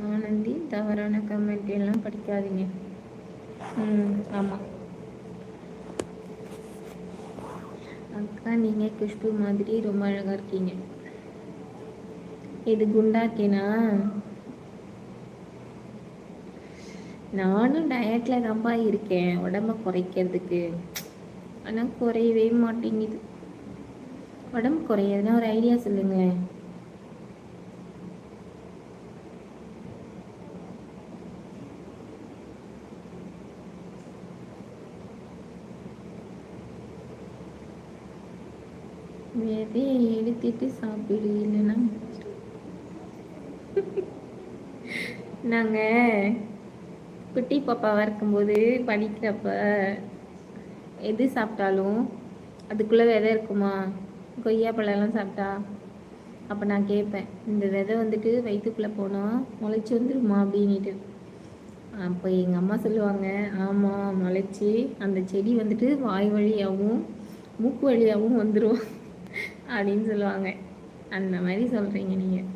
ஆனந்தி தவறான கமெண்ட் எல்லாம் படிக்காதீங்க. ஆமாம் அக்கா, நீங்கள் குஷ்பு மாதிரி ரொம்ப அழகாக இருக்கீங்க. இது குண்டாக்கேனா? நானும் டயட்டில் தான்ப்பா இருக்கேன் உடம்ப குறைக்கிறதுக்கு. ஆனால் குறையவே மாட்டேங்குது. உடம்பு குறையிறதுனா ஒரு ஐடியா சொல்லுங்களேன். விதையை எடுத்துட்டு சாப்பிடு, இல்லைன்னா நாங்கள் குட்டி பாப்பாவாக இருக்கும்போது படிக்கிறப்ப எது சாப்பிட்டாலும் அதுக்குள்ளே விதை இருக்குமா? கொய்யா பழம்லாம் சாப்பிட்டா அப்போ நான் கேட்பேன், இந்த விதை வந்துட்டு வயிற்றுக்குள்ளே போனால் முளைச்சி வந்துடுமா அப்படின்ட்டு. அப்போ எங்கள் அம்மா சொல்லுவாங்க, ஆமாம் முளைச்சி அந்த செடி வந்துட்டு வாய் வழியாகவும் மூக்கு வழியாகவும் வந்துடும் அப்படின்னு சொல்லுவாங்க. அந்த மாதிரி சொல்கிறீங்க நீங்கள்.